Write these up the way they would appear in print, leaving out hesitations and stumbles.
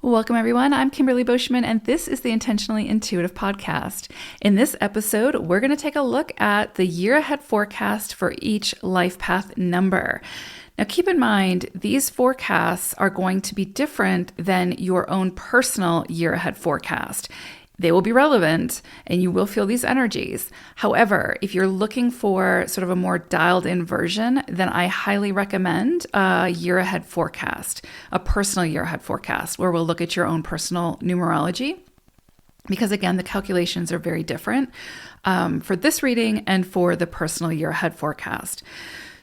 Welcome, everyone. I'm Kimberly Boschman, and this is the Intentionally Intuitive Podcast. In this episode, we're going to take a look at the year ahead forecast for each life path number. Now, keep in mind, these forecasts are going to be different than your own personal year ahead forecast. They will be relevant and you will feel these energies. However, if you're looking for sort of a more dialed in version, then I highly recommend a year ahead forecast, a personal year ahead forecast, where we'll look at your own personal numerology. Because again, the calculations are very different for this reading and for the personal year ahead forecast.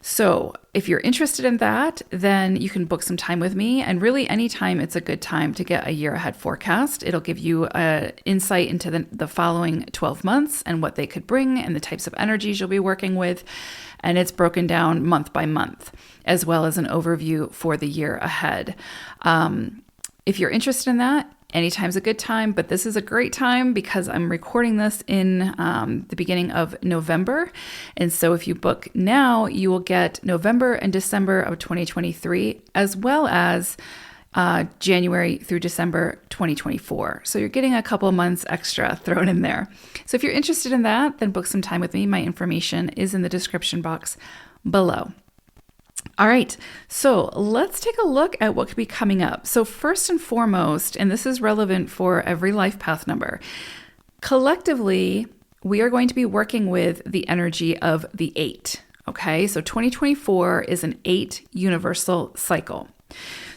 So if you're interested in that, then you can book some time with me. And really anytime it's a good time to get a year ahead forecast. It'll give you an insight into the following 12 months and what they could bring and the types of energies you'll be working with. And it's broken down month by month, as well as an overview for the year ahead. If you're interested in that, anytime's a good time, but this is a great time because I'm recording this in the beginning of November. And so if you book now, you will get November and December of 2023, as well as January through December 2024. So you're getting a couple of months extra thrown in there. So if you're interested in that, then book some time with me. My information is in the description box below. All right, so let's take a look at what could be coming up. So first and foremost, and this is relevant for every life path number, collectively, we are going to be working with the energy of the 8. Okay, so 2024 is an 8 universal cycle.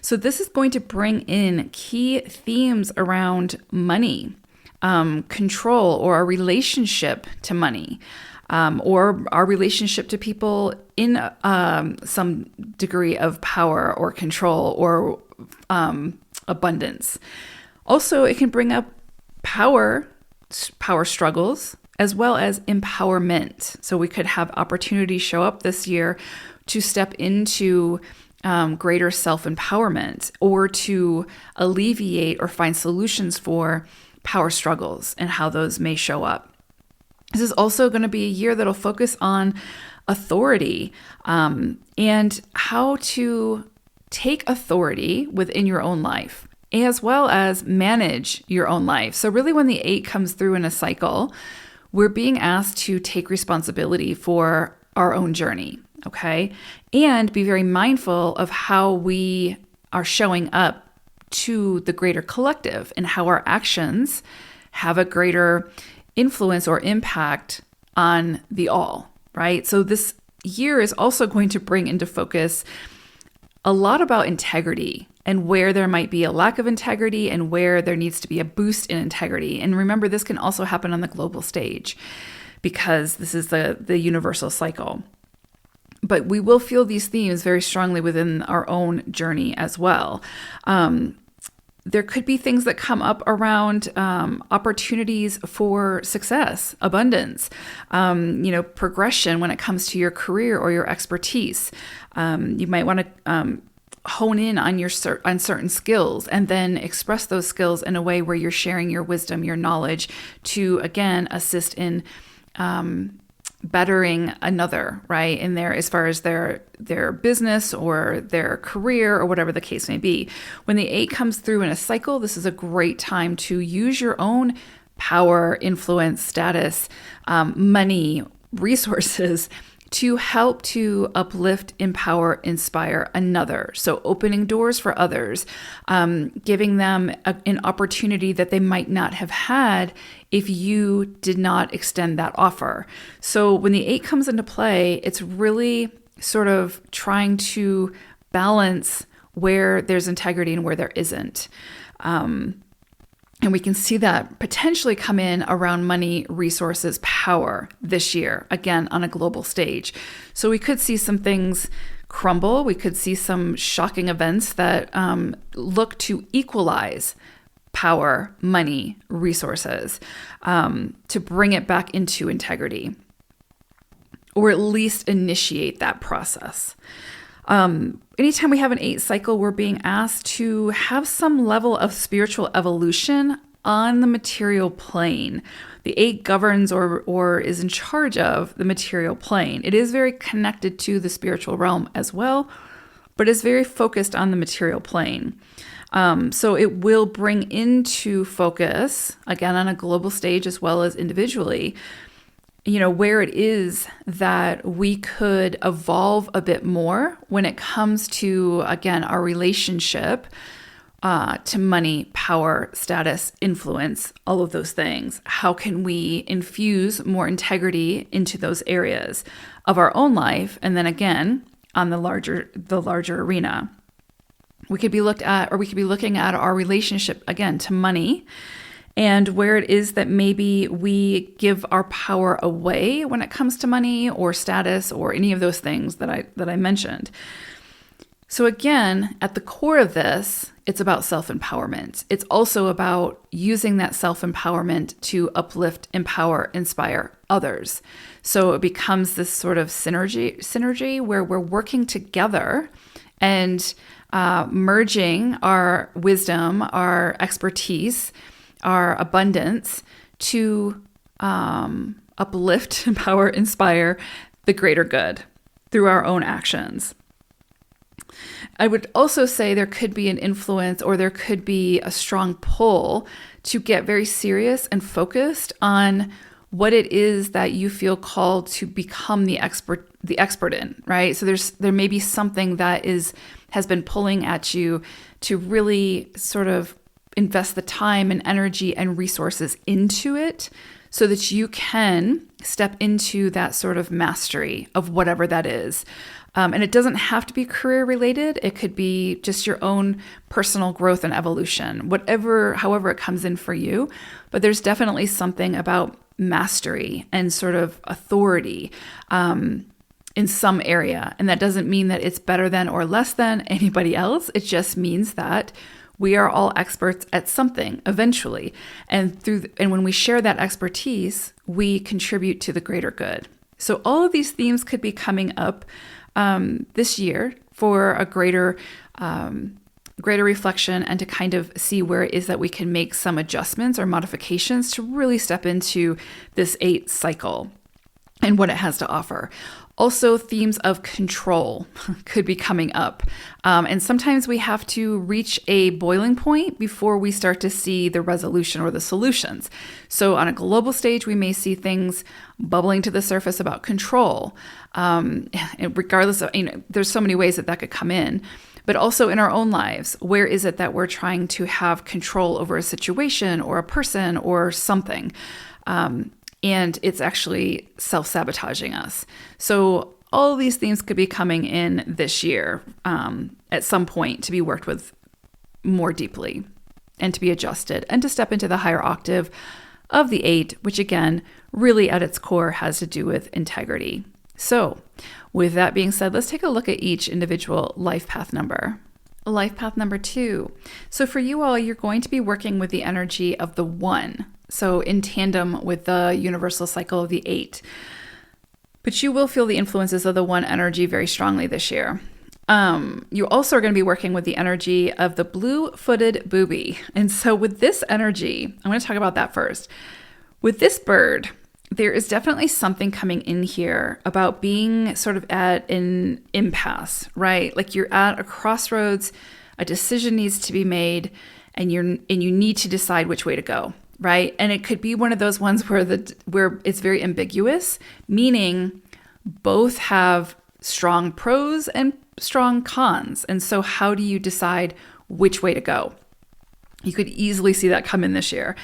So this is going to bring in key themes around money, control, or our relationship to money. Or our relationship to people in some degree of power or control or abundance. Also, it can bring up power struggles, as well as empowerment. So we could have opportunities show up this year to step into greater self-empowerment or to alleviate or find solutions for power struggles and how those may show up. This is also going to be a year that'll focus on authority and how to take authority within your own life, as well as manage your own life. So really when the 8 comes through in a cycle, we're being asked to take responsibility for our own journey, okay? And be very mindful of how we are showing up to the greater collective and how our actions have a greater influence or impact on the all, right? So this year is also going to bring into focus a lot about integrity and where there might be a lack of integrity and where there needs to be a boost in integrity. And remember, this can also happen on the global stage because this is the universal cycle. But we will feel these themes very strongly within our own journey as well. There could be things that come up around opportunities for success, abundance, progression when it comes to your career or your expertise. You might want to hone in on on certain skills and then express those skills in a way where you're sharing your wisdom, your knowledge to, again, assist in bettering another, right? In there, as far as their business or their career or whatever the case may be. When the 8 comes through in a cycle, this is a great time to use your own power, influence, status, money, resources to help to uplift, empower, inspire another. So opening doors for others, giving them an opportunity that they might not have had if you did not extend that offer. So when the 8 comes into play, it's really sort of trying to balance where there's integrity and where there isn't. And we can see that potentially come in around money, resources, power this year, again, on a global stage. So we could see some things crumble. We could see some shocking events that look to equalize power, money, resources, to bring it back into integrity, or at least initiate that process. Anytime we have an 8 cycle, we're being asked to have some level of spiritual evolution on the material plane. The 8 governs or is in charge of the material plane. It is very connected to the spiritual realm as well, but is very focused on the material plane. So it will bring into focus, again, on a global stage as well as individually, where it is that we could evolve a bit more when it comes to, again, our relationship to money, power, status, influence, all of those things. How can we infuse more integrity into those areas of our own life? And then again, on the larger arena, we could be looking at our relationship again to money, and where it is that maybe we give our power away when it comes to money or status or any of those things that I mentioned. So again, at the core of this, it's about self-empowerment. It's also about using that self-empowerment to uplift, empower, inspire others. So it becomes this sort of synergy where we're working together and merging our wisdom, our expertise, our abundance to uplift, empower, inspire the greater good through our own actions. I would also say there could be an influence, or there could be a strong pull to get very serious and focused on what it is that you feel called to become the expert in, right? So there may be something that has been pulling at you to really sort of invest the time and energy and resources into it so that you can step into that sort of mastery of whatever that is. And it doesn't have to be career related. It could be just your own personal growth and evolution, however it comes in for you. But there's definitely something about mastery and sort of authority in some area. And that doesn't mean that it's better than or less than anybody else. It just means that we are all experts at something eventually. And when we share that expertise, we contribute to the greater good. So all of these themes could be coming up this year for a greater reflection, and to kind of see where it is that we can make some adjustments or modifications to really step into this 8 cycle and what it has to offer. Also, themes of control could be coming up. And sometimes we have to reach a boiling point before we start to see the resolution or the solutions. So on a global stage, we may see things bubbling to the surface about control. And regardless of, there's so many ways that could come in. But also in our own lives, where is it that we're trying to have control over a situation or a person or something? And it's actually self-sabotaging us. So all these themes could be coming in this year at some point to be worked with more deeply and to be adjusted and to step into the higher octave of the 8, which again, really at its core has to do with integrity. So with that being said, let's take a look at each individual life path number. Life path number 2. So for you all, you're going to be working with the energy of the 1. So in tandem with the universal cycle of the 8. But you will feel the influences of the 1 energy very strongly this year. You also are going to be working with the energy of the blue-footed booby. And so with this energy, I'm going to talk about that first. With this bird, there is definitely something coming in here about being sort of at an impasse, right? Like you're at a crossroads, a decision needs to be made, and you need to decide which way to go. Right. And it could be one of those ones where it's very ambiguous, meaning both have strong pros and strong cons. And so how do you decide which way to go? You could easily see that come in this year.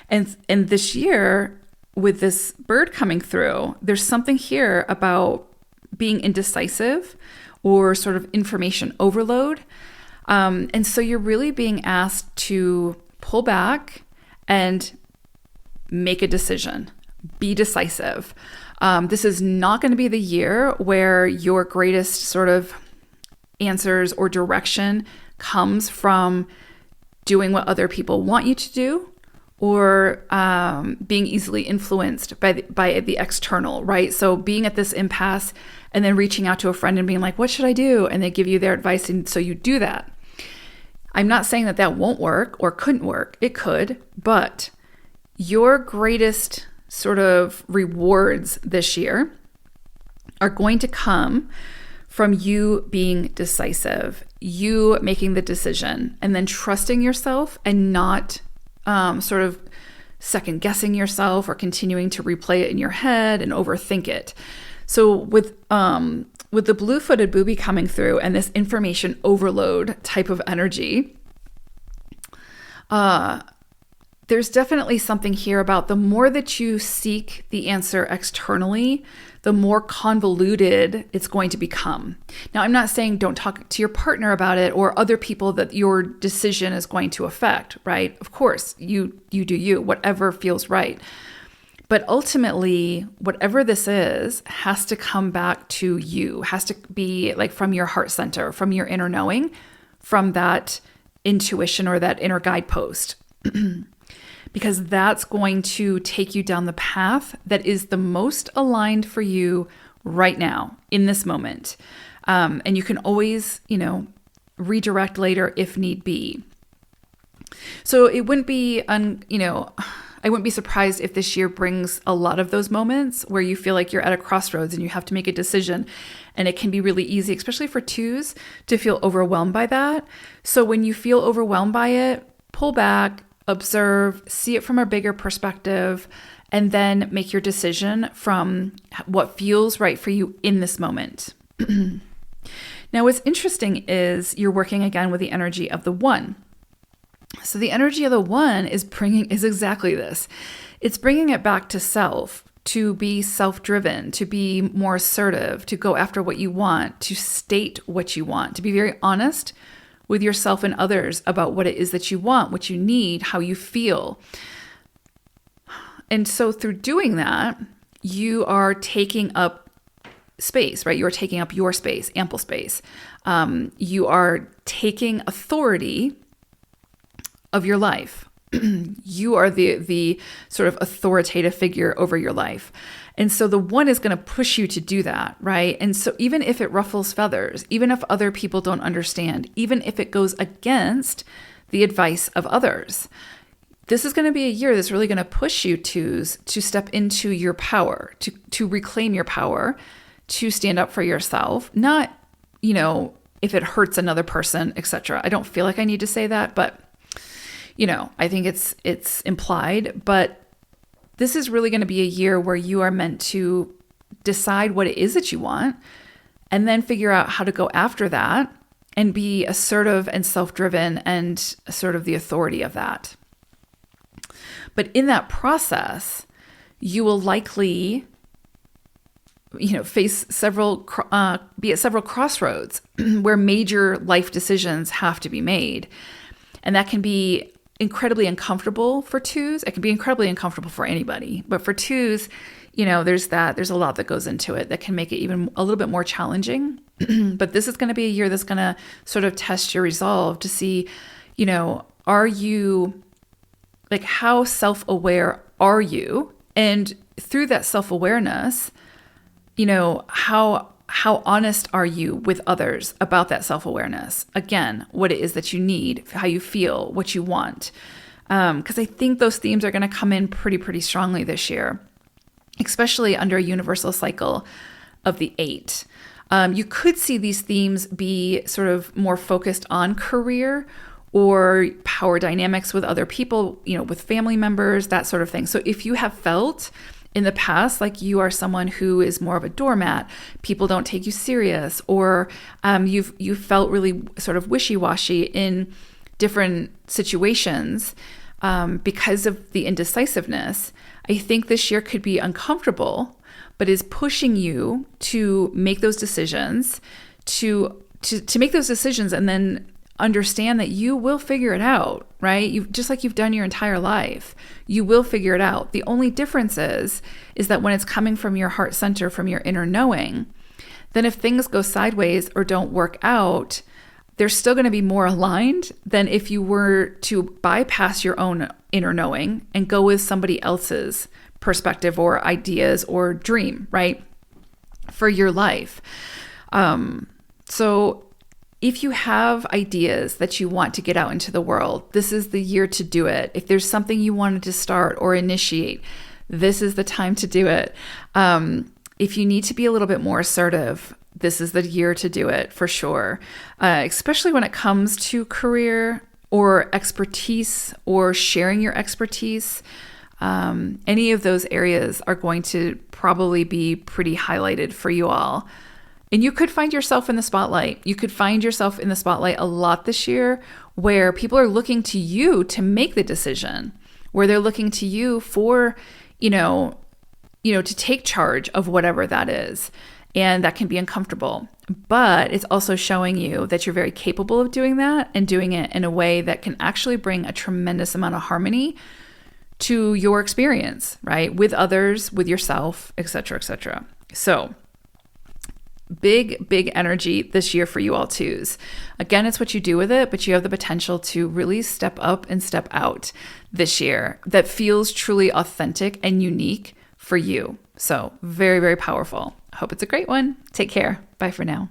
And this year, with this bird coming through, there's something here about being indecisive or sort of information overload. And so you're really being asked to pull back and make a decision, be decisive. This is not going to be the year where your greatest sort of answers or direction comes from doing what other people want you to do, or being easily influenced by the external, right? So being at this impasse and then reaching out to a friend and being like, what should I do? And they give you their advice, and so you do that. I'm not saying that won't work or couldn't work. It could, but your greatest sort of rewards this year are going to come from you being decisive, you making the decision, and then trusting yourself and not sort of second guessing yourself or continuing to replay it in your head and overthink it. So with the blue-footed booby coming through and this information overload type of energy, there's definitely something here about the more that you seek the answer externally, the more convoluted it's going to become. Now, I'm not saying don't talk to your partner about it or other people that your decision is going to affect, right? Of course, you do you, whatever feels right. But ultimately, whatever this is has to come back to you, has to be like from your heart center, from your inner knowing, from that intuition or that inner guidepost. Because that's going to take you down the path that is the most aligned for you right now in this moment. And you can always, redirect later if need be. So it wouldn't be, I wouldn't be surprised if this year brings a lot of those moments where you feel like you're at a crossroads and you have to make a decision. And it can be really easy, especially for twos, to feel overwhelmed by that. So when you feel overwhelmed by it, pull back, observe, see it from a bigger perspective, and then make your decision from what feels right for you in this moment. Now, what's interesting is you're working again with the energy of the one. So the energy of the one is exactly this. It's bringing it back to self, to be self-driven, to be more assertive, to go after what you want, to state what you want, to be very honest with yourself and others about what it is that you want, what you need, how you feel. And so through doing that, you are taking up space, right? You're taking up your space, ample space. You are taking authority of your life. You are the sort of authoritative figure over your life. And so the one is going to push you to do that, right? And so even if it ruffles feathers, even if other people don't understand, even if it goes against the advice of others, this is going to be a year that's really going to push you to step into your power, to reclaim your power, to stand up for yourself, not, if it hurts another person, etc. I don't feel like I need to say that, but I think it's implied, but this is really going to be a year where you are meant to decide what it is that you want and then figure out how to go after that and be assertive and self-driven and sort of the authority of that. But in that process, you will likely, face be at several crossroads where major life decisions have to be made. And that can be incredibly uncomfortable for twos. It can be incredibly uncomfortable for anybody. But for twos, there's a lot that goes into it that can make it even a little bit more challenging. But this is going to be a year that's going to sort of test your resolve to see, are you, like, how self-aware are you? And through that self-awareness, how honest are you with others about that self-awareness? Again, what it is that you need, how you feel, what you want. Because I think those themes are going to come in pretty strongly this year, especially under a universal cycle of the 8. You could see these themes be sort of more focused on career or power dynamics with other people, with family members, that sort of thing. So if you have felt in the past like you are someone who is more of a doormat, people don't take you serious, or you've felt really sort of wishy-washy in different situations because of the indecisiveness, I think this year could be uncomfortable, but is pushing you to make those decisions, to make those decisions and then understand that you will figure it out, right? Just like you've done your entire life, you will figure it out. The only difference is that when it's coming from your heart center, from your inner knowing, then if things go sideways or don't work out, they're still going to be more aligned than if you were to bypass your own inner knowing and go with somebody else's perspective or ideas or dream, right? For your life. So if you have ideas that you want to get out into the world, this is the year to do it. If there's something you wanted to start or initiate, this is the time to do it. If you need to be a little bit more assertive, this is the year to do it for sure, especially when it comes to career or expertise or sharing your expertise. Any of those areas are going to probably be pretty highlighted for you all. And you could find yourself in the spotlight. You could find yourself in the spotlight a lot this year, where people are looking to you to make the decision, where they're looking to you for, to take charge of whatever that is. And that can be uncomfortable, but it's also showing you that you're very capable of doing that and doing it in a way that can actually bring a tremendous amount of harmony to your experience, right? With others, with yourself, et cetera, et cetera. So big energy this year for you all twos. Again, it's what you do with it, but you have the potential to really step up and step out this year that feels truly authentic and unique for you. So very, very powerful. I hope it's a great one. Take care. Bye for now.